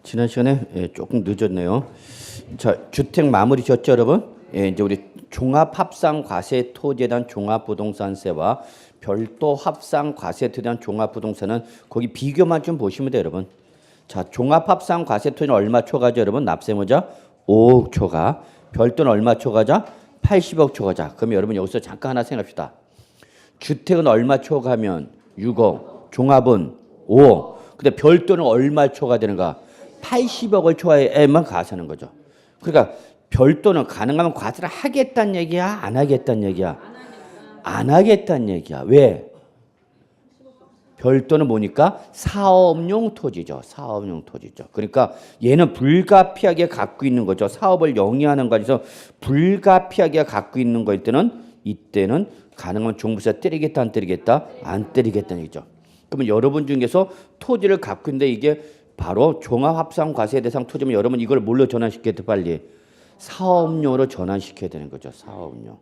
지난 시간에 조금 늦었네요. 자, 주택 마무리 졌죠, 여러분? 이제 우리 종합합산과세토지에 대한 종합부동산세와 별도 합산과세토지에 대한 종합부동산은 거기 비교만 좀 보시면 돼요, 여러분. 자, 종합합산과세토지는 얼마 초과죠, 여러분? 납세모자 5억 초과. 별도는 얼마 초과자? 80억 초과자. 그러면 여러분 여기서 잠깐 하나 생각합시다. 주택은 얼마 초과하면 6억, 종합은 5억. 근데 별도는 얼마 초과되는가? 80억을 초과해야만 과세하는 거죠. 그러니까 별도는 가능하면 과세를 하겠다는 얘기야? 안 하겠다는 얘기야? 안 하겠다는 얘기야. 왜? 별도는 뭐니까? 사업용 토지죠. 사업용 토지죠. 그러니까 얘는 불가피하게 갖고 있는 거죠. 사업을 영위하는 거에서 불가피하게 갖고 있는 거일 때는 이때는 가능하면 종부세 때리겠다 안 때리겠다? 안 때리겠다는 얘기죠. 그러면 여러분 중에서 토지를 갖고 있는데 이게 바로 종합합산과세 대상 토지면 여러분 이걸 뭘로 전환시켜야 돼? 빨리 사업용으로 전환시켜야 되는 거죠. 사업용.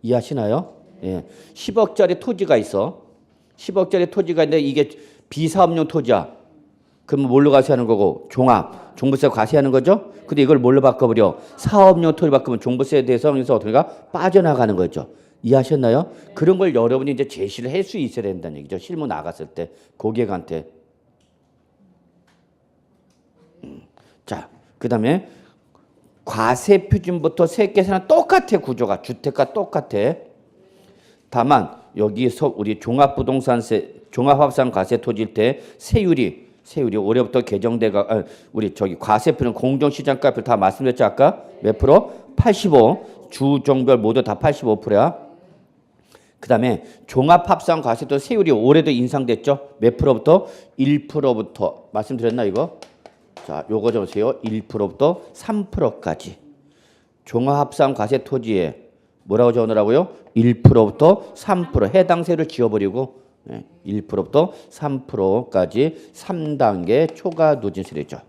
이해하시나요? 예. 10억짜리 토지가 있어. 10억짜리 토지가 있는데 이게 비사업용 토지야. 그러면 뭘로 과세하는 거고? 종부세 과세하는 거죠? 근데 이걸 뭘로 바꿔버려? 사업용 토지 바꾸면 종부세 대상에서 어떻게 빠져나가는 거죠. 이해하셨나요? 그런 걸 여러분이 이제 제시를 할 수 있어야 된다는 얘기죠. 실무 나갔을 때 고객한테. 자, 그 다음에 과세 표준부터 세액 계산은 똑같아. 구조가 주택과 똑같아. 다만 여기서 우리 종합합산과세 토지일 때 세율이 올해부터 개정돼가 우리 과세표는 공정시장가표 다 말씀드렸죠. 아까 몇 프로? 85. 주종별 모두 다 85%야. 그 다음에 종합합산과세도 세율이 올해도 인상됐죠. 몇 프로부터? 1%부터 말씀드렸나 이거? 자, 요거 좀 보세요. 1%부터 3%까지. 종합합산과세 토지에 뭐라고 적어놓으라고요? 1%부터 3% 해당 세율을 지워버리고 1%부터 3%까지 3단계 초과 누진세율이죠.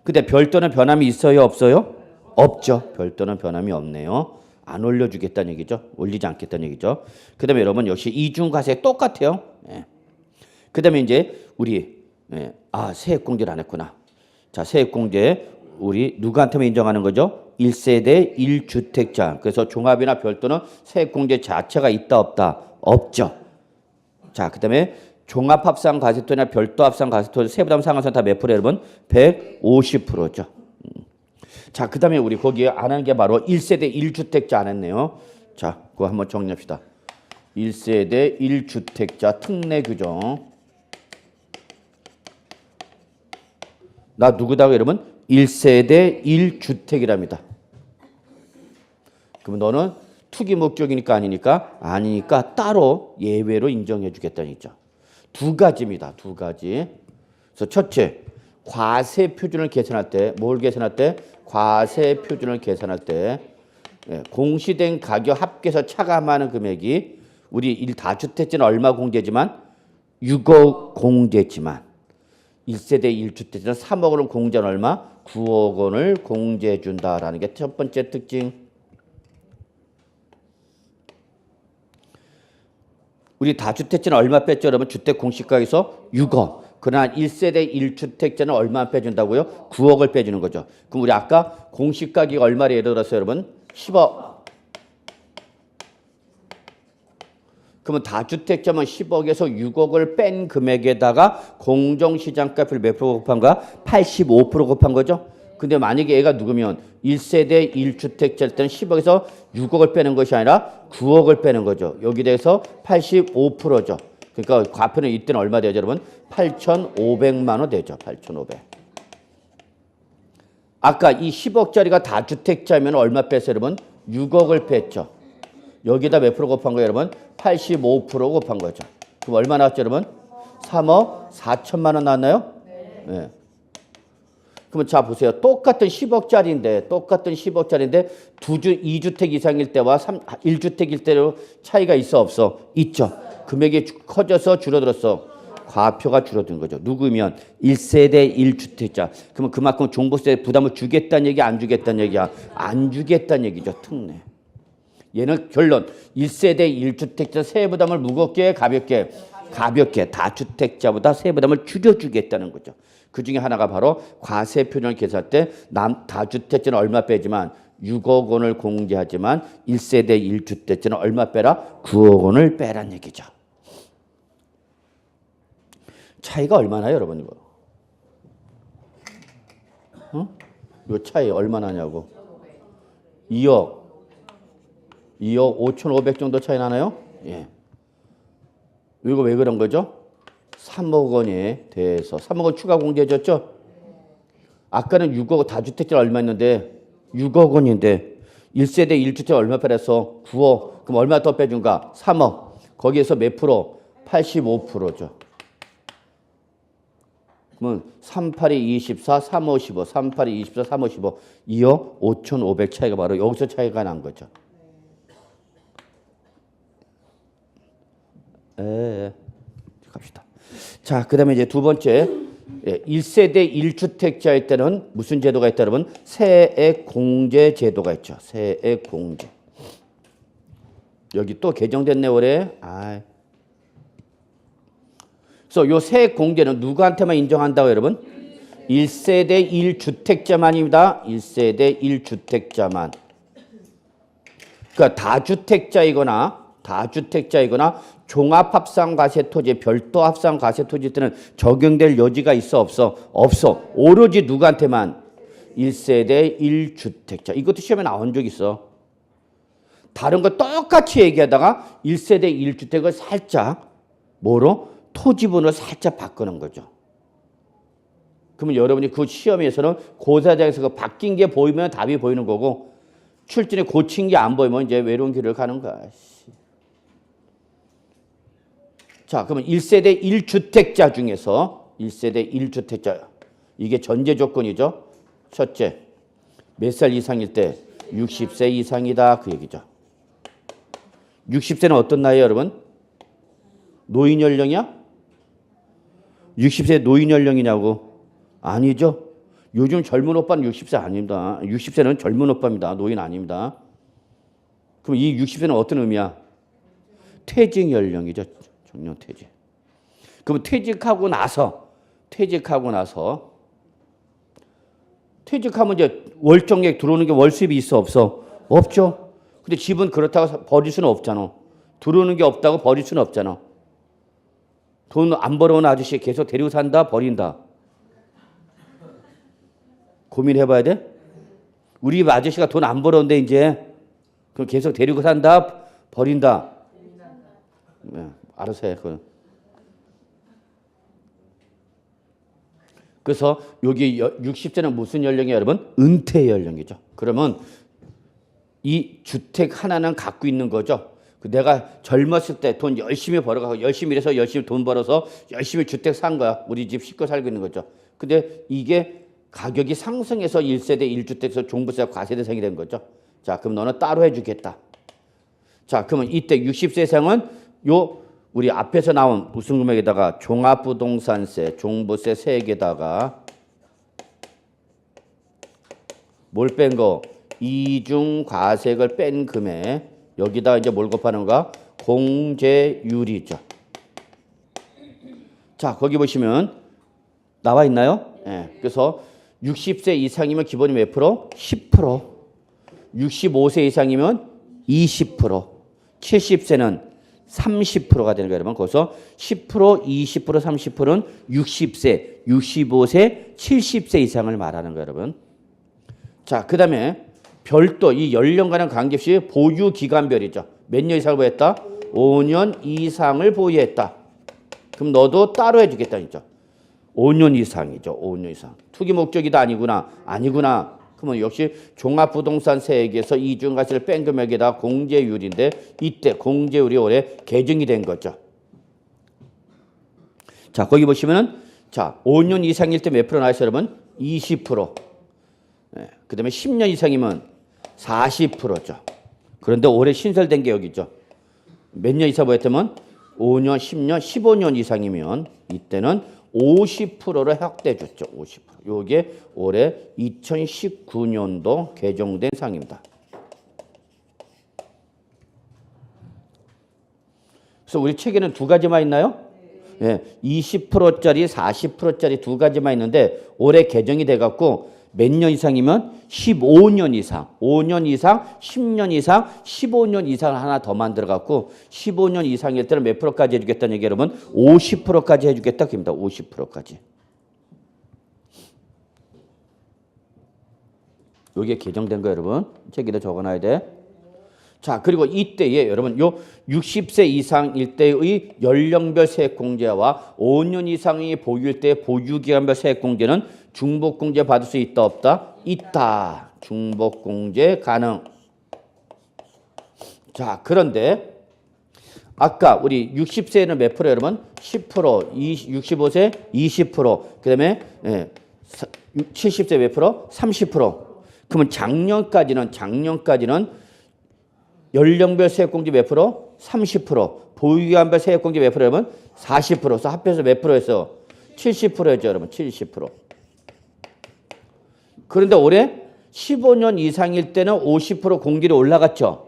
근데 별도는 변함이 있어요? 없어요? 없죠. 별도는 변함이 없네요. 안 올려주겠다는 얘기죠. 올리지 않겠다는 얘기죠. 그 다음에 여러분 역시 이중과세 똑같아요. 그 다음에 이제 우리 세액공제를 안 했구나. 자, 세액공제 우리 누구한테만 인정하는 거죠? 1세대 1주택자. 그래서 종합이나 별도는 세액공제 자체가 있다 없다? 없죠. 자, 그 다음에 종합합산과세토나 별도합산과세토 세부담 상한선 다 몇 프로 여러분? 150%죠. 자, 그 다음에 우리 거기에 안 한 게 바로 1세대 1주택자 안 했네요. 자, 그거 한번 정리합시다. 1세대 1주택자 특례 규정. 나 누구다고 여러분? 1세대 1주택이랍니다. 그럼 너는 투기 목적이니까 아니니까 따로 예외로 인정해 주겠다는 얘기죠. 두 가지입니다. 두 가지. 그래서 첫째, 과세 표준을 계산할 때 뭘 계산할 때? 과세 표준을 계산할 때 공시된 가격 합계해서 차감하는 금액이 우리 1다주택자는 얼마 공제지만 6억 공제지만 1세대 1주택자는 3억을 공제는 얼마? 9억 원을 공제해 준다라는 게 첫 번째 특징. 우리 다주택자는 얼마 뺐죠? 여러분 주택 공시가에서 6억. 그러나 1세대 1주택자는 얼마 빼준다고요? 9억을 빼주는 거죠. 그럼 우리 아까 공시가격이 얼마를 예를 들었어요, 여러분? 10억. 그러면 다주택자면 10억에서 6억을 뺀 금액에다가 공정시장가를 몇 프로 곱한가? 85% 곱한 거죠. 근데 만약에 얘가 누구면 1세대 1주택자일 때는 10억에서 6억을 빼는 것이 아니라 9억을 빼는 거죠. 여기 대해서 85%죠. 그러니까 과표는 이때는 얼마 되죠, 여러분? 8,500만 원 되죠. 8,500. 아까 이 10억짜리가 다주택자면 얼마 뺐어요, 여러분? 6억을 뺐죠. 여기다 몇 프로 곱한 거예요, 여러분? 85% 곱한 거죠. 그럼 얼마 나왔죠, 여러분? 3억 4천만 원 나왔나요? 네. 그러면 자 보세요. 똑같은 10억짜리인데 2주택 이상일 때와 1주택일 때로 차이가 있어 없어? 있죠. 금액이 커져서 줄어들었어. 과표가 줄어든 거죠. 누구면 1세대 1주택자. 그러면 그만큼 종부세 부담을 주겠다는 얘기 안 주겠다는 얘기야? 안 주겠다는 얘기죠. 특례. 얘는 결론 1세대 1주택자 세부담을 무겁게 가볍게 가볍게 다주택자보다 세부담을 줄여주겠다는 거죠. 그 중에 하나가 바로 과세표준을 계산할 때 다주택자는 얼마 빼지만 6억 원을 공제하지만 1세대 1주택자는 얼마 빼라? 9억 원을 빼란 얘기죠. 차이가 얼마나요, 여러분 이거? 이 차이 얼마나냐고? 2억 5,500 정도 차이 나나요? 예. 이거 왜 그런 거죠? 3억 원에 대해서 3억 원 추가 공제해줬죠? 아까는 6억 다주택자 얼마 있는데 6억 원인데 1세대 1주택 얼마 빼서 9억. 그럼 얼마 더 빼준가? 3억. 거기에서 몇 프로? 85%죠. 그러면 382 24, 35 15, 382 24, 35 15, 2억 5,500 차이가 바로 여기서 차이가 난 거죠. 갑시다. 자, 그 다음에 이제 두 번째, 1세대 1주택자일 때는 무슨 제도가 있다, 여러분? 세액 공제 제도가 있죠. 세액 공제. 여기 또 개정됐네, 올해. 그래서 요 세액 공제는 누구한테만 인정한다고, 여러분? 1세대 1주택자만입니다. 1세대 1주택자만. 그러니까 다주택자이거나 종합합산과세토지, 별도 합산과세토지 때는 적용될 여지가 있어, 없어? 없어. 오로지 누구한테만? 1세대 1주택자. 이것도 시험에 나온 적 있어. 다른 거 똑같이 얘기하다가 1세대 1주택을 살짝 뭐로? 토지분을 살짝 바꾸는 거죠. 그러면 여러분이 그 시험에서는 고사장에서 그 바뀐 게 보이면 답이 보이는 거고 출전에 고친 게 안 보이면 이제 외로운 길을 가는 거야. 자, 그러면 1세대 1주택자 중에서 1세대 1주택자 이게 전제 조건이죠. 첫째, 몇 살 이상일 때 60세 이상이다 그 얘기죠. 60세는 어떤 나이예요, 여러분? 노인 연령이야? 60세 노인 연령이냐고? 아니죠. 요즘 젊은 오빠는 60세 아닙니다. 60세는 젊은 오빠입니다. 노인 아닙니다. 그럼 이 60세는 어떤 의미야? 퇴직 연령이죠. 정년 퇴직. 그럼 퇴직하고 나서 퇴직하면 이제 월정액 들어오는 게 월수입이 있어, 없어? 없죠. 근데 집은 그렇다고 버릴 수는 없잖아. 들어오는 게 없다고 버릴 수는 없잖아. 돈 안 벌어온 아저씨 계속 데리고 산다, 버린다? 고민해봐야 돼? 우리 집 아저씨가 돈 안 벌었는데 이제 그럼 계속 데리고 산다, 버린다? 네, 알아서 해. 그래서 여기 60세는 무슨 연령이에요, 여러분? 은퇴 연령이죠. 그러면 이 주택 하나는 갖고 있는 거죠. 내가 젊었을 때 돈 열심히 벌어가고 열심히 일해서 열심히 돈 벌어서 열심히 주택 산 거야. 우리 집 식구 살고 있는 거죠. 근데 이게 가격이 상승해서 1세대 1주택에서 종부세 과세대상이 된 거죠. 자, 그럼 너는 따로 해주겠다. 자, 그러면 이때 60세 이상은 요 우리 앞에서 나온 무슨 금액에다가 종합부동산세, 종부세 세액에다가 뭘 뺀 거? 이중과세액을 뺀 금액 여기다 이제 뭘 곱하는 거야? 공제율이죠. 자, 거기 보시면 나와 있나요? 네. 그래서 60세 이상이면 기본이 몇 프로? 10%. 65세 이상이면 20%. 70세는 30%가 되는 거예요, 여러분. 거기서 10%, 20%, 30%는 60세, 65세, 70세 이상을 말하는 거예요, 여러분. 자, 그 다음에 별도 이 연령과는 관계없이 보유 기간별이죠. 몇 년 이상을 보유했다? 5년 이상을 보유했다. 그럼 너도 따로 해주겠다는 거죠. 5년 이상이죠. 5년 이상. 투기 목적이다 아니구나. 아니구나. 그러면 역시 종합부동산 세액에서 이중과세를 뺀 금액에다 공제율인데 이때 공제율이 올해 개정이 된 거죠. 자, 거기 보시면은 자, 5년 이상일 때 몇 프로 나왔어요, 여러분? 20%. 네. 그 다음에 10년 이상이면 40%죠. 그런데 올해 신설된 게 여기 있죠. 몇 년 이상 보였다면 5년, 10년, 15년 이상이면 이때는 50%를 확대해 줬죠. 50%. 요게 올해 2019년도 개정된 사항입니다. 그래서 우리 책에는 두 가지만 있나요? 예, 20%짜리 40%짜리 두 가지만 있는데 올해 개정이 돼갖고 몇 년 이상이면 15년 이상, 5년 이상, 10년 이상, 15년 이상을 하나 더 만들어갖고 15년 이상일 때는 몇 프로까지 해주겠다는 얘기 여러분? 50%까지 해주겠다 그럽니다. 50%까지. 이게 개정된 거 여러분. 책에다 적어놔야 돼. 자, 그리고 이때에 여러분 요 60세 이상일 때의 연령별 세액공제와 5년 이상이 보유일 때 보유기간별 세액공제는 중복공제 받을 수 있다 없다? 있다. 중복공제 가능. 자, 그런데 아까 우리 60세는 몇 프로 여러분? 10%, 65세 20%, 그 다음에 70세 몇 프로? 30%. 그러면 작년까지는 연령별 세액공제 몇 프로? 30%. 보유기간별 세액공제 몇 프로 여러분? 40%서 합해서 몇 프로였어? 70%였죠 여러분. 70%. 그런데 올해 15년 이상일 때는 50% 공제율이 올라갔죠.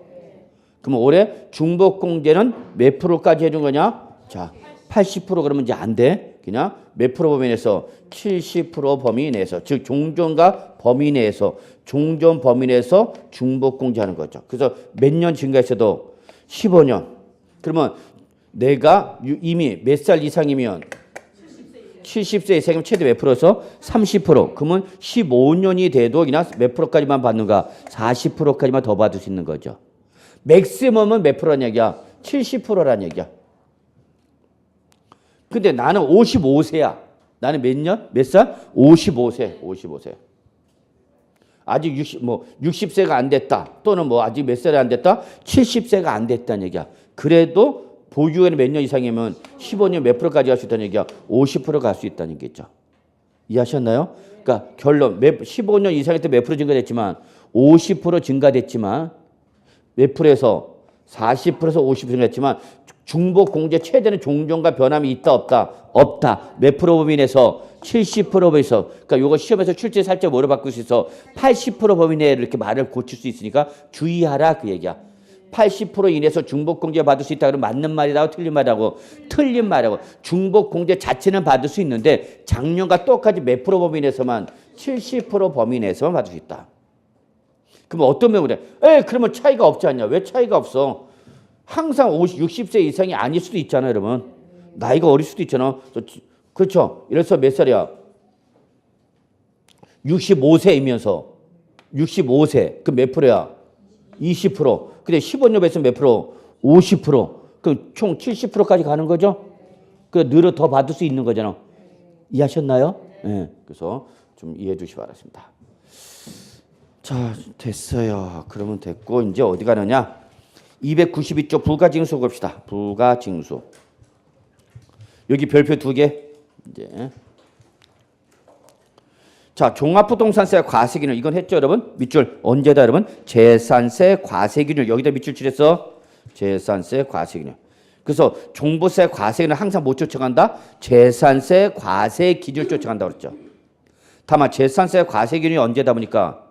그러면 올해 중복공제는 몇 프로까지 해준 거냐? 자, 80% 그러면 이제 안 돼. 그냥 몇 프로 범위 내에서? 70% 범위 내에서. 즉 종전과 범위 내에서. 종전 범위 내에서 중복공제하는 거죠. 그래서 몇 년 증가했어도 15년. 그러면 내가 이미 몇 살 이상이면 70세 이상이면 최대 몇 프로에서 30%. 그러면 15년이 돼도 그냥 몇 프로까지만 받는가? 40%까지만 더 받을 수 있는 거죠. 맥시멈은 몇 프로란 얘기야? 70%란 얘기야. 근데 나는 55세야. 나는 몇 년? 몇 살? 55세. 55세. 아직 60세가 안 됐다. 또는 뭐 아직 몇 살이 안 됐다? 70세가 안 됐다는 얘기야. 그래도 보유에는 몇 년 이상이면 15년 몇 프로까지 갈 수 있다는 얘기야? 50% 갈 수 있다는 얘기죠. 이해하셨나요? 그러니까 결론 15년 이상일 때 몇 프로 증가됐지만 50% 증가됐지만 몇 프로에서 40%에서 50% 증가했지만 중복공제 최대는 종전과 변함이 있다 없다? 없다. 몇 프로 범위 내에서? 70% 범위에서. 그러니까 이거 시험에서 출제 살짝 뭐로 바꿀 수 있어? 80% 범위 내에 이렇게 말을 고칠 수 있으니까 주의하라 그 얘기야. 80% 이내에서 중복공제 받을 수 있다 그러면 맞는 말이라고 틀린 말이라고? 틀린 말이라고. 중복공제 자체는 받을 수 있는데 작년과 똑같이 몇 프로 범위 내에서만? 70% 범위 내에서만 받을 수 있다. 그러면 어떤 명은 그래? 그러면 차이가 없지 않냐? 왜 차이가 없어? 항상 60세 이상이 아닐 수도 있잖아요, 여러분. 나이가 어릴 수도 있잖아. 그렇죠? 이래서 몇 살이야? 65세이면서 65세. 그럼 몇 프로야? 20%. 근데 15년 배수면 몇 프로? 50%. 그럼 총 70%까지 가는 거죠? 그 늘어 더 받을 수 있는 거잖아. 이해하셨나요? 네. 그래서 좀 이해해 주시기 바랍니다. 자, 됐어요. 그러면 됐고 이제 어디 가느냐? 292쪽 부가징수 봅시다. 부가징수. 여기 별표 2개. 이제 자, 종합부동산세 과세기준 이건 했죠, 여러분? 밑줄 언제다, 여러분? 재산세 과세기준 여기다 밑줄 칠했어. 재산세 과세기준. 그래서 종부세 과세기는 항상 못 쫓아간다. 재산세 과세기준을 쫓아간다 그랬죠. 다만 재산세 과세기준이 언제다 보니까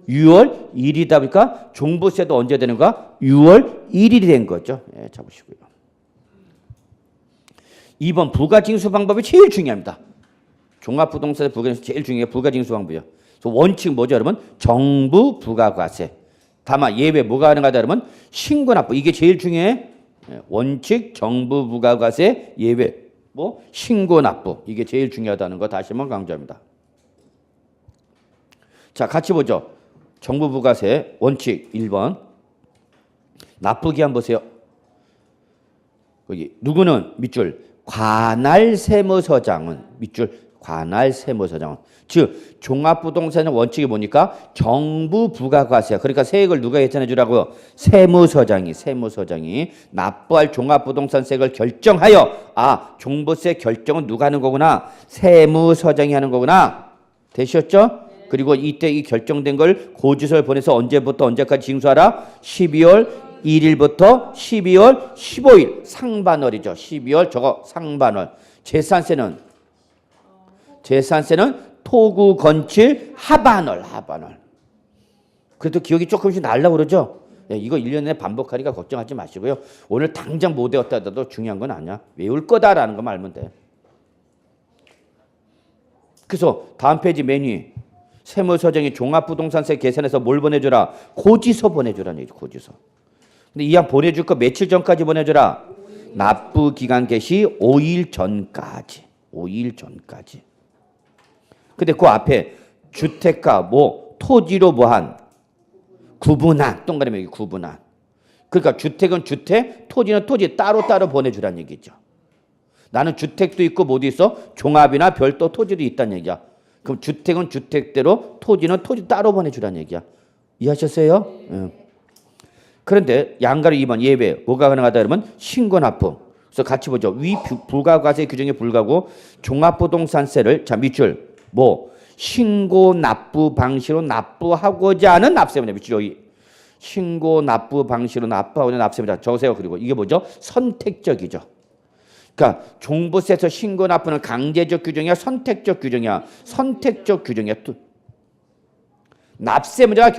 6월 1일이다 보니까 종부세도 언제 되는 거야? 6월 1일이 된 거죠. 예, 잡으시고요. 2번 부가징수 방법이 제일 중요합니다. 종합부동산세 부가징수 제일 중요해. 부가징수 방법이요. 그래서 원칙 뭐죠, 여러분? 정부 부가과세. 다만 예외 뭐가 가능하다, 여러분? 신고납부. 이게 제일 중요해. 원칙 정부 부가과세 예외. 뭐 신고납부. 이게 제일 중요하다는 거 다시 한번 강조합니다. 자, 같이 보죠. 정부 부가세 원칙 1번. 납부기한 보세요. 여기 누구는 밑줄 관할 세무서장은 밑줄 관할 세무서장은 즉 종합부동산의 원칙이 뭐니까 정부 부가과세. 그러니까 세액을 누가 계산해 주라고요? 세무서장이 납부할 종합부동산세액을 결정하여 종부세 결정은 누가 하는 거구나? 세무서장이 하는 거구나. 되셨죠? 그리고 이때 이 결정된 걸 고지서를 보내서 언제부터 언제까지 징수하라? 12월 1일부터 12월 15일 상반월이죠. 12월 저거 상반월. 재산세는 토구 건칠 하반월. 그래도 기억이 조금씩 날라고 그러죠. 예, 이거 1년 내내 반복하니까 걱정하지 마시고요. 오늘 당장 못 외웠다 하더라도 중요한 건 아니야. 외울 거다라는 것만 알면 돼. 그래서 다음 페이지 맨 위. 세무서정이 종합부동산세 계산해서 뭘 보내줘라? 고지서 보내줘라는 얘기죠. 고지서. 근데 이 양 보내줄 거 며칠 전까지 보내줘라? 납부 기간 개시 5일 전까지. 5일 전까지. 근데 그 앞에 주택가 뭐 토지로 뭐한 구분한 동그라미 여기 구분한. 그러니까 주택은 주택, 토지는 토지 따로따로 보내주란 얘기죠. 나는 주택도 있고 뭐도 있어? 종합이나 별도 토지도 있다는 얘기야. 그럼 주택은 주택대로, 토지는 토지 따로 보내주란 얘기야. 이해하셨어요? 응. 그런데 양가로 2번 예외 뭐가 가능하다 그러면 신고납부. 그래서 같이 보죠. 위 부가과세 규정에 불구하고 종합부동산세를 자 밑줄 뭐 신고납부 방식으로 납부하고자 하는 납세입니다. 밑줄 여기 신고납부 방식으로 납부하고자 하는 납세입니다. 적으세요. 그리고 이게 뭐죠? 선택적이죠. 그러니까 종부세에서 신고납부는 강제적 규정이야, 선택적 규정이야. 선택적 규정이야. 납세 문제가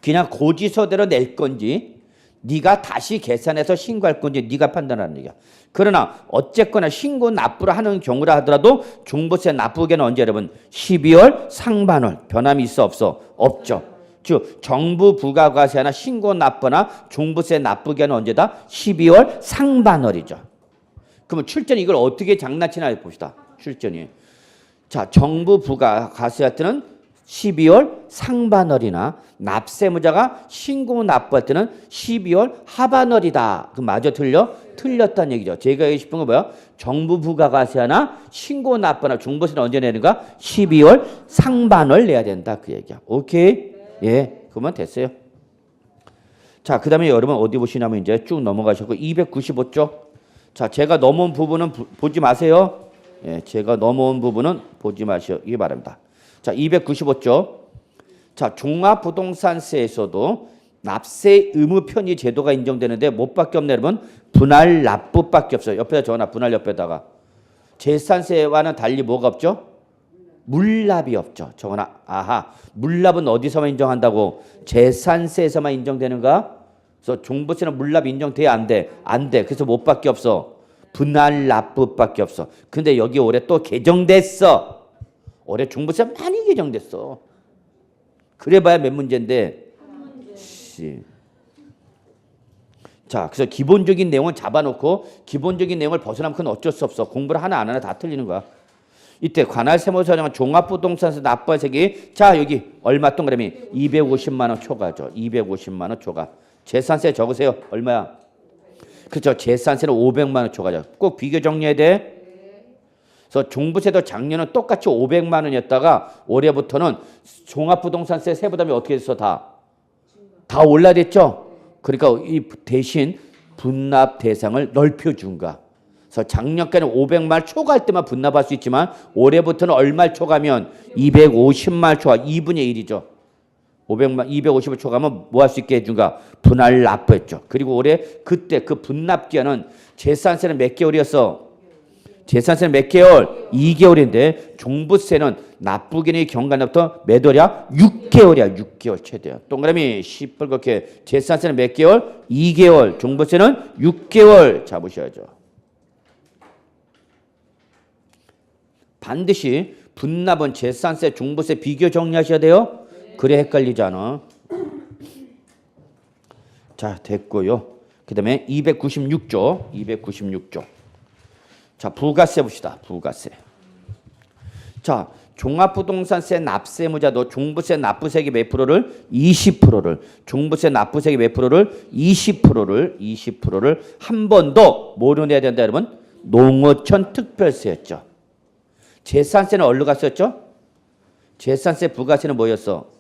그냥 고지서대로 낼 건지 네가 다시 계산해서 신고할 건지 네가 판단하는 얘기야. 그러나 어쨌거나 신고 납부를 하는 경우라 하더라도 종부세 납부기간은 언제 여러분? 12월 상반월. 변함이 있어 없어? 없죠. 즉 정부 부가과세나 신고 납부나 종부세 납부기간은 언제다? 12월 상반월이죠. 그러면 출전이 이걸 어떻게 장난치나 봅시다. 출전이. 자, 정부 부가과세할 때는 12월 상반월이나 납세무자가 신고 납부할 때는 12월 하반월이다. 그럼 맞아 틀려? 틀렸다는 얘기죠. 제가 얘기 싶은 건 뭐야? 정부 부가과세나 신고 납부나 종부세는 언제 내는가? 12월 상반월 내야 된다. 그 얘기야. 오케이? 예, 그러면 됐어요. 자, 그 다음에 여러분 어디 보시냐면 이제 쭉 넘어가셨고 295쪽. 자, 제가 넘어온 부분은 보지 마세요. 예, 제가 넘어온 부분은 보지 마시기 바랍니다. 자, 295쪽. 자, 종합부동산세에서도 납세 의무 편의 제도가 인정되는데 뭐밖에 없네 여러분? 분할 납부밖에 없어요. 옆에다 적어놔. 분할 옆에다가. 재산세와는 달리 뭐가 없죠? 물납이 없죠. 적어놔. 아하. 물납은 어디서만 인정한다고? 재산세에서만 인정되는가? 그래서 종부세는 물납 인정돼? 안 돼? 안 돼. 그래서 뭐밖에 없어? 분할 납부밖에 없어. 근데 여기 올해 또 개정됐어. 올해 종부세 많이 개정됐어. 그래봐야 몇 문제인데. 자, 그래서 기본적인 내용은 잡아놓고 기본적인 내용을 벗어나면 그건 어쩔 수 없어. 공부를 하나 안 하나 다 틀리는 거야. 이때 관할 세무서정은 종합부동산세 납부세기 자 여기 얼마 동그라미 250만 원 초과죠. 250만 원 초과. 재산세 적으세요. 얼마야? 그렇죠. 재산세는 500만 원 초과죠. 꼭 비교 정리해야 돼. 그래서 종부세도 작년은 똑같이 500만 원이었다가 올해부터는 종합부동산세 세부담이 어떻게 됐어? 다 올라됐죠. 그러니까 이 대신 분납 대상을 넓혀준 거야. 그래서 작년까지는 500만 초과할 때만 분납할 수 있지만 올해부터는 얼마 초과면 250만 초과 2분의 1이죠. 500만 250을 초과하면 뭐 할 수 있게 해준가? 분할 납부했죠. 그리고 올해 그때 그 분납 기한은 재산세는 몇 개월이었어? 재산세는 몇 개월? 2개월인데 종부세는 납부기간이 경과날부터 몇 월이야? 6개월이야. 6개월 최대야. 동그라미 시뻘겋게 재산세는 몇 개월? 2개월. 종부세는 6개월 잡으셔야죠. 반드시 분납은 재산세, 종부세 비교 정리하셔야 돼요. 그래 헷갈리지 않아. 자, 됐고요. 그 다음에 296조. 296조. 자, 부가세 봅시다. 부가세. 자, 종합부동산세 납세무자도 종부세 납부세액의 몇 프로를? 20%를. 종부세 납부세액의 몇 프로를? 20%를 한 번 더 뭐로 내야 된다 여러분? 농어촌 특별세였죠. 재산세는 어디로 갔었죠? 재산세 부가세는 뭐였어?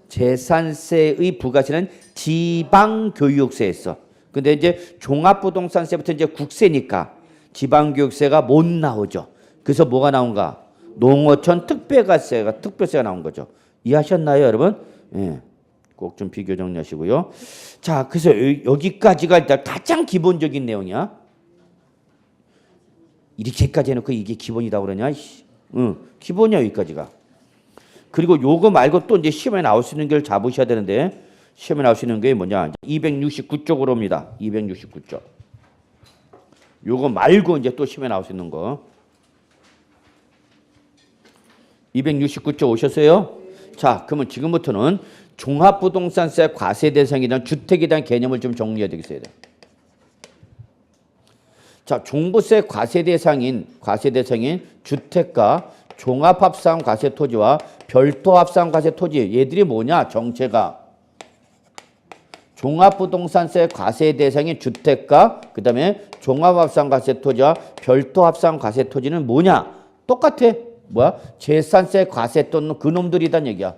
재산세의 부가세는 지방교육세였어. 근데 이제 종합부동산세부터 이제 국세니까 지방교육세가 못 나오죠. 그래서 뭐가 나온가? 농어촌 특별세가 나온 거죠. 이해하셨나요, 여러분? 예. 꼭 좀 비교 정리하시고요. 자, 그래서 여기까지가 일단 가장 기본적인 내용이야. 이렇게까지 해놓고 이게 기본이다 그러냐? 응, 기본이야 여기까지가. 그리고 요거 말고 또 이제 시험에 나올 수 있는 걸 잡으셔야 되는데 시험에 나올 수 있는 게 뭐냐? 269쪽으로 옵니다. 269쪽. 요거 말고 이제 또 시험에 나올 수 있는 거. 269쪽 오셨어요? 자, 그러면 지금부터는 종합부동산세 과세 대상에 대한 주택에 대한 개념을 좀 정리해야 되겠어요. 자, 종부세 과세 대상인 주택과 종합합산 과세 토지와 별도 합산 과세 토지 얘들이 뭐냐? 정체가 종합부동산세 과세 대상인 주택과 그다음에 종합합산 과세 토지와 별도 합산 과세 토지는 뭐냐? 똑같아. 뭐야? 재산세 과세했던 그놈들이란 얘기야.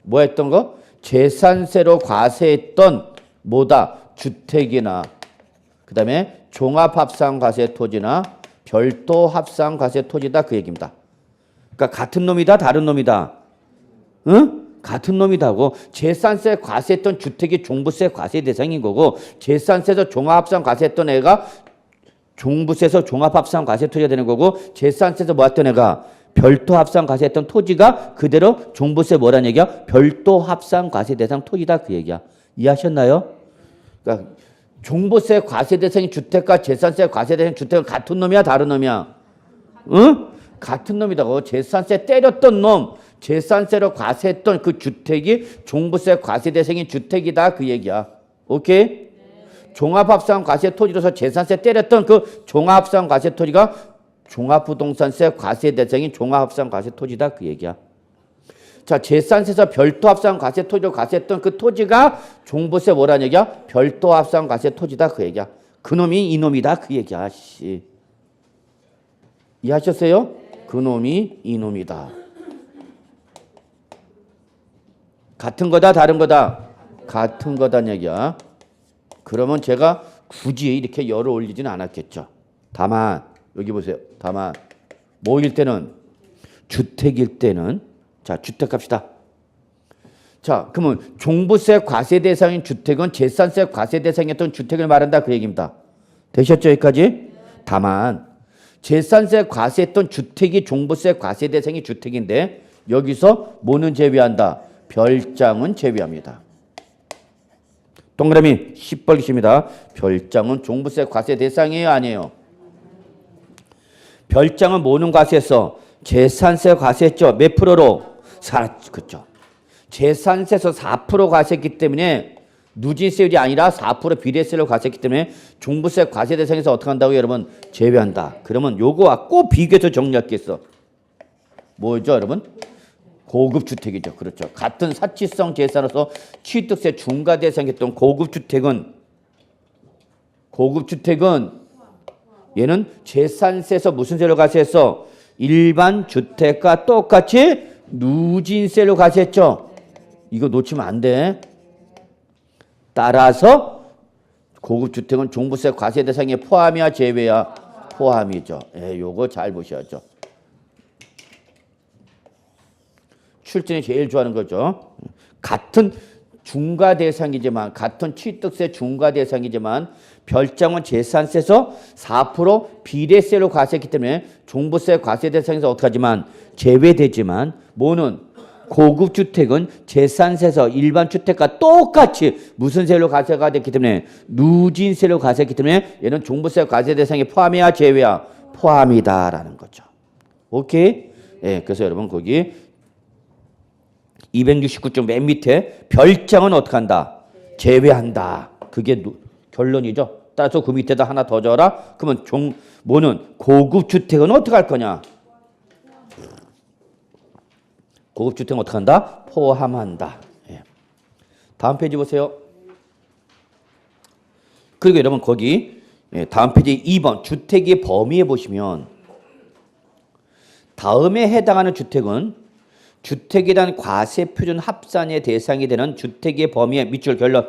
뭐 했던 거? 재산세로 과세했던 뭐다? 주택이나 그다음에 종합합산 과세 토지나 별도 합산 과세 토지다 그 얘기입니다. 그러니까 같은 놈이다 다른 놈이다. 응? 같은 놈이다고. 재산세 과세했던 주택이 종부세 과세 대상인 거고 재산세에서 종합합산 과세했던 애가 종부세에서 종합합산 과세 토지가 되는 거고 재산세에서 뭐 했던 애가 별도 합산 과세했던 토지가 그대로 종부세 뭐라는 얘기야? 별도 합산 과세 대상 토지다 그 얘기야. 이해하셨나요? 그러니까 종부세 과세 대상인 주택과 재산세 과세 대상 주택은 같은 놈이야 다른 놈이야? 응? 같은 놈이다고. 재산세 때렸던 놈, 재산세로 과세했던 그 주택이 종부세 과세 대상인 주택이다 그 얘기야. 오케이? 종합합산 과세 토지로서 재산세 때렸던 그 종합합산 과세 토지가 종합부동산세 과세 대상인 종합합산 과세 토지다 그 얘기야. 자, 재산세에서 별도 합산 과세 토지로 과세했던 그 토지가 종부세 뭐라는 얘기야? 별도 합산 과세 토지다 그 얘기야. 그놈이 이놈이다 그 얘기야. 씨. 이해하셨어요? 그놈이 이놈이다. 같은 거다 다른 거다? 같은 거다는 얘기야. 그러면 제가 굳이 이렇게 열을 올리지는 않았겠죠. 다만 여기 보세요. 다만 뭐일 때는 주택일 때는 자 주택 갑시다. 자 그러면 종부세 과세 대상인 주택은 재산세 과세 대상이었던 주택을 말한다 그 얘기입니다. 되셨죠 여기까지? 다만 재산세 과세했던 주택이 종부세 과세 대상이 주택인데 여기서 뭐는 제외한다? 별장은 제외합니다. 동그라미 10벌기십니다. 별장은 종부세 과세 대상이에요 아니에요? 별장은 뭐는 과세했어? 재산세 과세했죠. 몇 프로로? 그렇죠. 재산세에서 4% 과세했기 때문에 누진세율이 아니라 4% 비례세를 과세했기 때문에 종부세 과세 대상에서 어떻게 한다고요 여러분? 제외한다. 그러면 요거와 꼭 비교해서 정리할 게 있어. 뭐죠 여러분? 고급주택이죠. 그렇죠. 같은 사치성 재산으로서 취득세 중과 대상했던 고급주택은 얘는 재산세에서 무슨 세로 과세했어? 일반 주택과 똑같이 누진세로 과세했죠. 이거 놓치면 안 돼. 따라서 고급주택은 종부세 과세 대상에 포함이야 제외야? 포함이죠. 요거 잘 보셔야죠. 출전이 제일 좋아하는 거죠. 같은 중과 대상이지만 같은 취득세 중과 대상이지만 별장은 재산세에서 4% 비례세로 과세했기 때문에 종부세 과세 대상에서 어떻게 하지만 제외되지만 뭐는 고급주택은 재산세에서 일반 주택과 똑같이 무슨 세로 과세가 됐기 때문에 누진세로 과세했기 때문에 얘는 종부세 과세 대상에 포함이야 제외야? 포함이다라는 거죠. 오케이? 예, 그래서 여러분 거기 269쪽 맨 밑에 별장은 어떻게 한다? 제외한다. 그게 결론이죠. 따라서 그 밑에다 하나 더 적어라. 그러면 뭐는 고급주택은 어떻게 할 거냐? 고급주택은 어떻게 한다? 포함한다. 예. 다음 페이지 보세요. 그리고 여러분 거기 다음 페이지 2번 주택의 범위에 보시면 다음에 해당하는 주택은 주택에 대한 과세 표준 합산의 대상이 되는 주택의 범위에 밑줄 결론.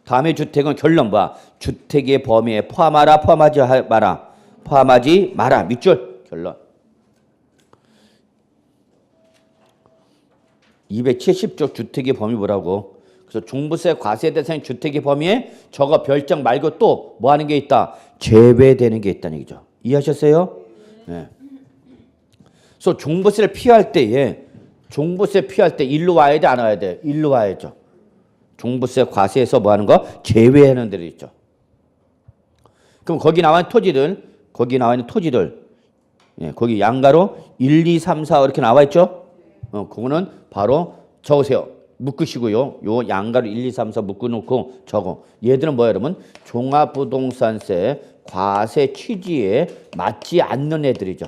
다음에 주택은 결론 봐. 주택의 범위에 포함하라 포함하지 마라. 포함하지 마라. 밑줄 결론. 270쪽 주택의 범위 뭐라고? 그래서 종부세 과세 대상인 주택의 범위에 저거 별장 말고 또 뭐 하는 게 있다? 제외되는 게 있다는 얘기죠. 이해하셨어요? 예. 그래서 종부세를 피할 때에 종부세 피할 때 일로 와야 돼, 안 와야 돼? 일로 와야죠. 종부세 과세에서 뭐 하는 거? 제외하는 데도 있죠. 그럼 거기 나와 있는 토지들, 예, 거기 양가로 1, 2, 3, 4 이렇게 나와 있죠? 그거는 바로 적으세요. 묶으시고요. 요 양가로 1, 2, 3, 4 묶어놓고 적어. 얘들은 뭐야, 여러분? 종합부동산세 과세 취지에 맞지 않는 애들이죠.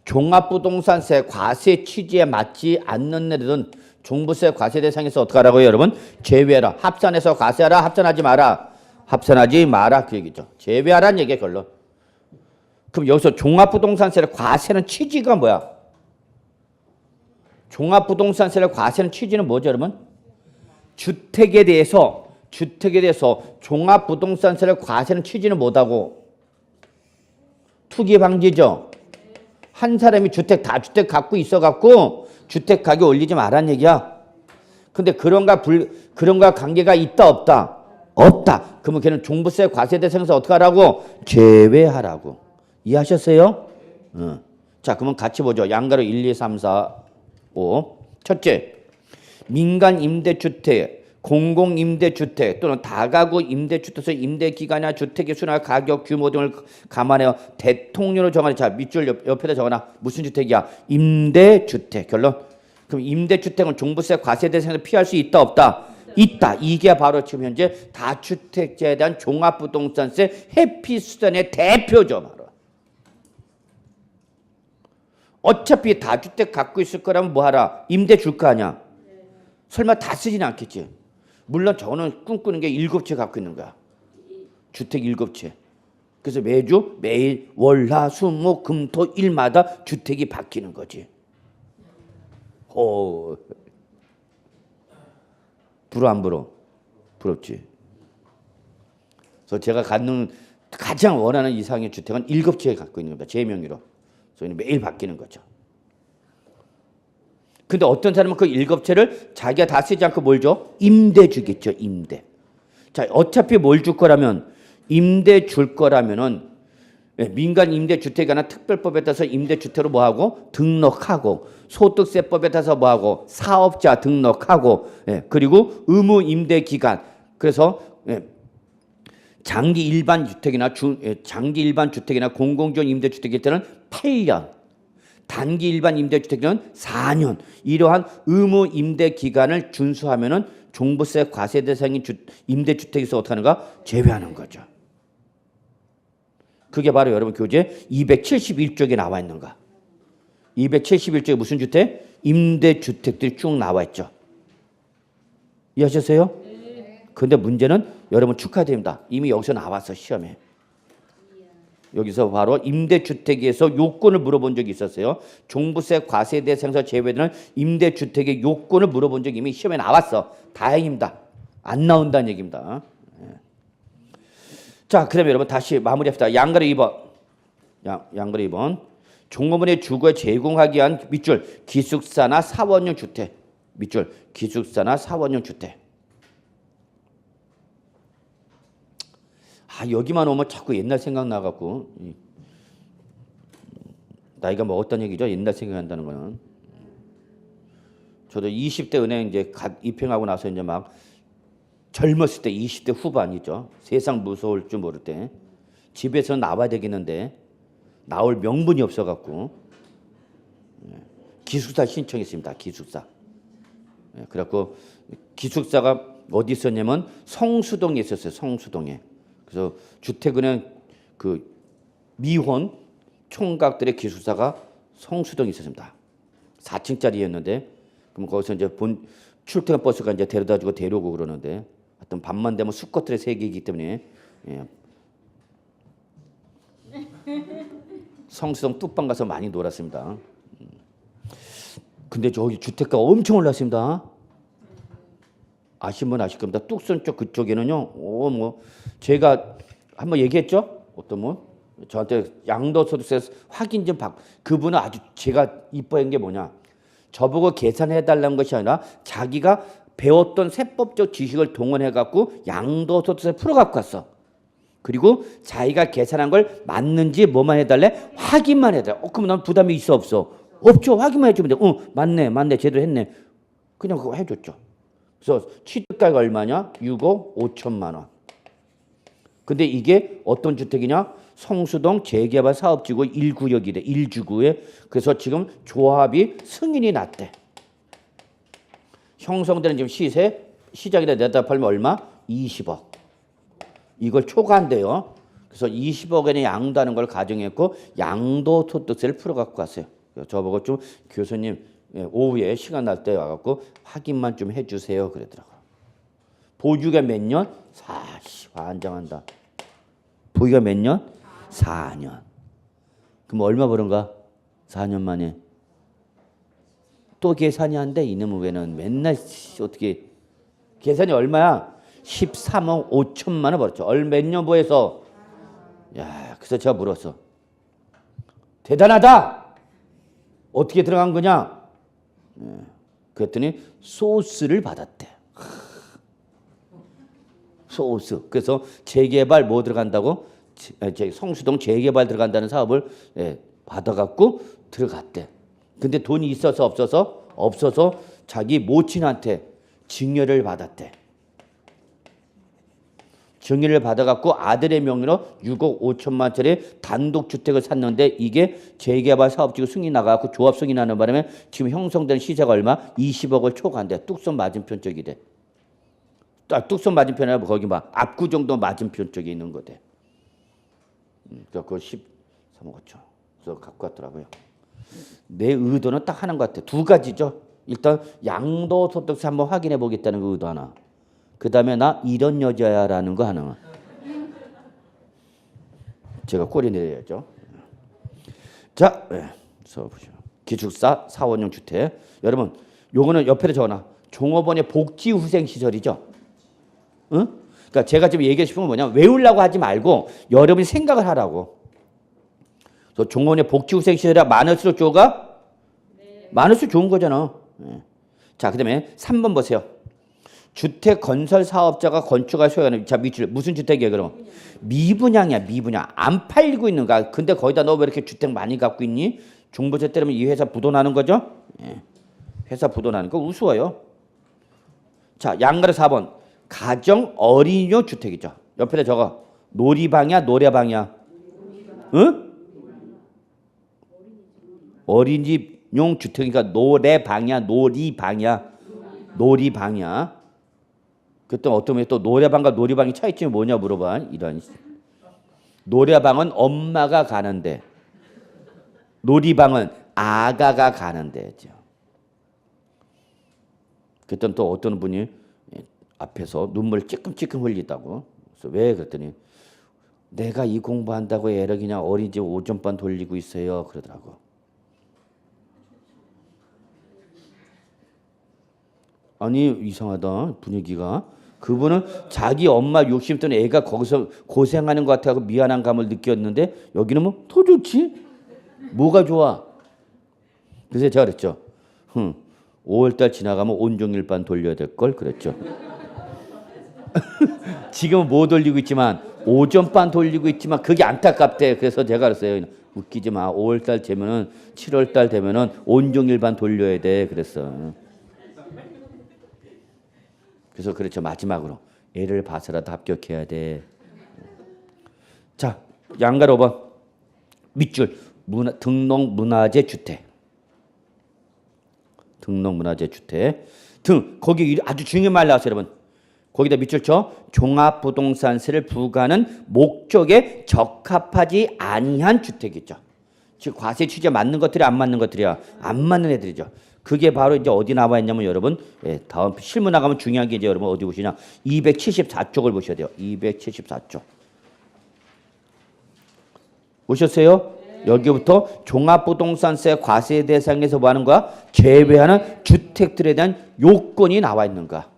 종합부동산세 과세 취지에 맞지 않는 애들은 종부세 과세 대상에서 어떻게 하라고요, 여러분? 제외하라. 합산해서 과세하라. 합산하지 마라. 합산하지 마라. 그 얘기죠. 제외하라는 얘기의 결론. 그럼 여기서 종합부동산세를 과세는 취지가 뭐야? 종합부동산세를 과세는 취지는 뭐죠, 여러분? 주택에 대해서 종합부동산세를 과세는 취지는 뭐다고? 투기 방지죠. 한 사람이 주택 갖고 있어갖고 주택 가격 올리지 말란 얘기야. 근데 그런가 관계가 있다 없다? 없다. 그러면 걔는 종부세 과세 대상에서 어떻게 하라고? 제외하라고. 이해하셨어요? 자, 그러면 같이 보죠. 양가로 1, 2, 3, 4, 5. 첫째, 민간 임대주택, 공공임대주택 또는 다가구 임대주택에서 임대기간이나 주택의 수나 가격, 규모 등을 감안하여 대통령으로 정하는, 자, 밑줄 옆에다 적어놔. 무슨 주택이야? 임대주택. 결론. 그럼 임대주택은 종부세 과세 대상에서 피할 수 있다 없다? 있다. 이게 바로 지금 현재 다주택자에 대한 종합부동산세 회피수단의 대표죠. 바로. 어차피 다주택 갖고 있을 거라면 뭐하라? 임대 줄 거 아니야. 설마 다 쓰지는 않겠지. 물론 저는 꿈꾸는 게 7채 갖고 있는 거야. 주택 7채. 그래서 매일 월, 화, 수, 목, 금, 토, 일마다 주택이 바뀌는 거지. 부러 안 부러? 부럽지. 그래서 제가 가장 원하는 이상의 주택은 7채 갖고 있는 겁니다. 제 명의로. 그래서 매일 바뀌는 거죠. 근데 어떤 사람은 그 7채를 자기가 다 쓰지 않고 뭘 줘? 임대 주겠죠. 임대. 자, 어차피 뭘 줄 거라면, 임대 줄 거라면은 민간 임대주택이나 특별법에 따라서 임대주택으로 뭐하고? 등록하고, 소득세법에 따라서 뭐하고? 사업자 등록하고, 그리고 의무 임대기간. 그래서 장기 일반 주택이나 공공지원 임대주택일 때는 8년, 단기 일반 임대주택은 4년. 이러한 의무 임대 기간을 준수하면은 종부세 과세 대상인 임대주택에서 어떻게 하는가? 제외하는 거죠. 그게 바로 여러분 교재 271쪽에 나와 있는가? 271쪽에 무슨 주택? 임대주택들이 쭉 나와 있죠. 이해하셨어요? 네. 근데 문제는 여러분 축하드립니다. 이미 여기서 나왔어, 시험에. 여기서 바로 임대주택에서 요건을 물어본 적이 있었어요. 종부세 과세 대상에서 제외되는 임대주택의 요건을 물어본 적이 이미 시험에 나왔어. 다행입니다. 안 나온다는 얘기입니다. 자, 그러면 여러분 다시 마무리합시다. 양가로 2번. 양가로 2번. 종업원의 주거에 제공하기 위한 밑줄 기숙사나 사원용 주택. 밑줄 기숙사나 사원용 주택. 여기만 오면 자꾸 옛날 생각 나갖고 나이가 먹었다는 얘기죠. 옛날 생각한다는 거는. 저도 20대 은행 이제 입행하고 나서 이제 막 젊었을 때 20대 후반이죠. 세상 무서울 줄 모를 때 집에서 나와야 되겠는데 나올 명분이 없어갖고 기숙사 신청했습니다. 기숙사. 그래갖고 기숙사가 어디 있었냐면 성수동에 있었어요. 성수동에. 그래서 주택은행 그 미혼 총각들의 기숙사가 성수동에 있었습니다. 4층짜리였는데 그럼 거기서 이제 출퇴근 버스가 이제 데려다주고 데려오고 그러는데 하여튼 밤만 되면 수컷들의 세계이기 때문에 성수동 뚝방 가서 많이 놀았습니다. 근데 저기 주택가 엄청 올랐습니다. 아시면 아실 겁니다. 뚝선 쪽 그쪽에는요. 제가 한번 얘기했죠. 어떤 분 저한테 양도소득세 확인 좀 그분은 아주 제가 이뻐한 게 뭐냐. 저보고 계산해달라는 것이 아니라 자기가 배웠던 세법적 지식을 동원해갖고 양도소득세 풀어갖고 왔어. 그리고 자기가 계산한 걸 맞는지 뭐만 해달래? 확인만 해달래. 그럼 난 부담이 있어 없어? 없죠. 확인만 해주면 돼. 맞네 제대로 했네. 그냥 그거 해줬죠. 그래서 취득가가 얼마냐? 6억 5천만 원. 근데 이게 어떤 주택이냐? 성수동 재개발 사업지구 1구역이래. 1주구에. 그래서 지금 조합이 승인이 났대. 형성되는 지금 시장에다 내다 팔면 얼마? 20억. 이걸 초과한대요. 그래서 20억 원의 양도하는 걸 가정했고 양도소득세를 풀어갖고 갔어요. 저보고 좀 교수님 오후에 시간 날 때 와갖고 확인만 좀 해주세요 그러더라고요. 보유가 몇 년? 환장한다. 보유가 몇 년? 4년. 그럼 얼마 버는가? 4년 만에. 또 계산이 안 돼. 이놈의 왜는 맨날 어떻게 계산이 얼마야? 13억 5천만 원 벌었죠. 몇 년 보에서. 야, 그래서 제가 물었어. 대단하다. 어떻게 들어간 거냐? 그랬더니 소스를 받았대. 소스. 그래서 재개발 뭐 들어간다고? 성수동 재개발 들어간다는 사업을 받아갖고 들어갔대. 근데 돈이 있어서 없어서? 없어서 자기 모친한테 증여를 받았대. 증여를 받아갖고 아들의 명의로 6억 5천만 원짜리 단독주택을 샀는데 이게 재개발 사업지구 승인 나가고 조합 승인하는 바람에 지금 형성된 시세가 얼마? 20억을 초과한대. 뚝섬 맞은편 쪽이래. 뚝섬 맞은편에 거기 막 앞구 정도 맞은편 쪽에 있는 거대. 그거 13억 5천. 그래서 갖고 왔더라고요. 내 의도는 딱 하는 것 같아. 두 가지죠. 일단 양도소득세 한번 확인해 보겠다는 그 의도 하나. 그 다음에 나 이런 여자야라는 거 하나. 제가 꼬리 내려야죠. 자, 그래서 보시죠. 기숙사 4원용 주택. 여러분, 요거는 옆에 적어놔. 종업원의 복지후생시설이죠. 응? 그러니까 제가 지금 얘기하고 싶은 건 뭐냐면 외우려고 하지 말고 여러분이 생각을 하라고. 그래서 종업원의 복지후생시설이 많을수록 좋아? 네. 많을수록 좋은 거잖아. 자, 그 다음에 3번 보세요. 주택 건설 사업자가 건축할 소유하는 자 밑줄 무슨 주택이야 그럼? 미분양이야. 미분양. 안 팔리고 있는 거야. 근데 거기다 너 왜 이렇게 주택 많이 갖고 있니? 종부세 때리면 이 회사 부도나는 거죠? 회사 부도나는 거 우스워요. 자, 양가로 4번. 가정 어린이용 주택이죠. 옆에다 적어. 놀이방이야 노래방이야? 응? 어린이용 주택이니까 노래방이야 놀이방이야? 놀이방이야. 그때 어떤 분이 또 노래방과 놀이방의 차이점이 뭐냐 물어봐. 이런. 노래방은 엄마가 가는데 놀이방은 아가가 가는 데죠. 그때 또 어떤 분이 앞에서 눈물 찔끔찔끔 흘리다고. 그래서 왜 그랬더니 내가 이 공부한다고 애를 그냥 어린이집 오전반 돌리고 있어요 그러더라고. 아니 이상하다 분위기가. 그분은 자기 엄마 욕심 때문에 애가 거기서 고생하는 것 같아서 미안한 감을 느꼈는데 여기는 뭐 더 좋지? 뭐가 좋아? 그래서 제가 그랬죠. 5월달 지나가면 온종일반 돌려야 될 걸 그랬죠. 지금은 못 돌리고 있지만 오전반 돌리고 있지만 그게 안타깝대. 그래서 제가 그랬어요. 웃기지 마. 5월달 되면은 7월달 되면은 온종일반 돌려야 돼. 그랬어. 그래서 그렇죠. 마지막으로 애를 봐서라도 합격해야 돼. 자, 양가로 5번 밑줄 등록문화재 주택. 등록문화재 주택. 거기 아주 중요한 말 나왔어요, 여러분. 거기다 밑줄 쳐. 종합부동산세를 부과하는 목적에 적합하지 아니한 주택이죠. 즉 과세 취지에 맞는 것들이 안 맞는 것들이야. 안 맞는 애들이죠. 그게 바로 이제 어디 나와 있냐면 여러분, 다음 실무 나가면 중요한 게 이제 여러분 어디 보시냐? 274쪽을 보셔야 돼요. 274쪽. 보셨어요? 네. 여기부터 종합부동산세 과세 대상에서 뭐 하는 거야? 제외하는 주택들에 대한 요건이 나와 있는 거야.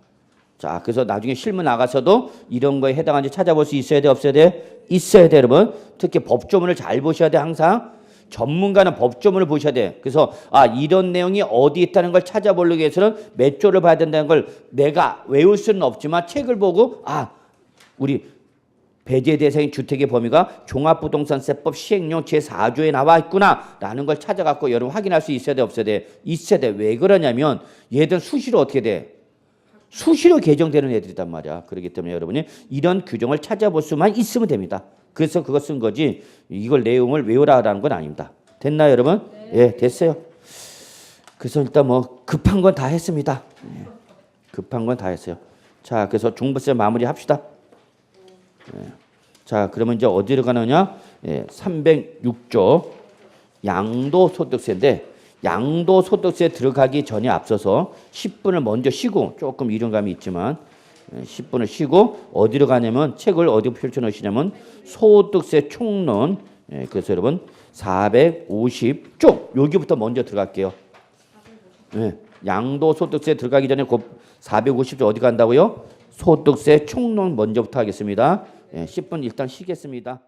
자, 그래서 나중에 실무 나가서도 이런 거에 해당하는지 찾아볼 수 있어야 돼, 없어야 돼? 있어야 돼, 여러분. 특히 법조문을 잘 보셔야 돼, 항상. 전문가는 법조문을 보셔야 돼. 그래서 이런 내용이 어디 있다는 걸 찾아보려기 위해서는 몇 조를 봐야 된다는 걸 내가 외울 수는 없지만 책을 보고 우리 배제 대상인 주택의 범위가 종합부동산세법 시행령 제4조에 나와 있구나라는 걸 찾아갖고 여러분 확인할 수 있어야 돼, 없어야 돼? 있어야 돼. 왜 그러냐면 얘들 수시로 어떻게 돼? 수시로 개정되는 애들이단 말이야. 그렇기 때문에 여러분이 이런 규정을 찾아볼 수만 있으면 됩니다. 그래서 그거 쓴 거지 이걸 내용을 외우라라는 건 아닙니다. 됐나요, 여러분? 예, 됐어요. 그래서 일단 뭐 급한 건 다 했습니다. 예, 급한 건 다 했어요. 자, 그래서 종부세 마무리 합시다. 예. 자, 그러면 이제 어디로 가느냐? 예, 306조 양도소득세인데 양도소득세 들어가기 전에 앞서서 10분을 먼저 쉬고 조금 이론감이 있지만 10분을 쉬고 어디로 가냐면 책을 어디 펼쳐 놓으시냐면 소득세 총론. 예, 그래서 여러분 450쪽 여기부터 먼저 들어갈게요. 예, 양도소득세 들어가기 전에 450조 어디 간다고요? 소득세 총론 먼저부터 하겠습니다. 예, 10분 일단 쉬겠습니다.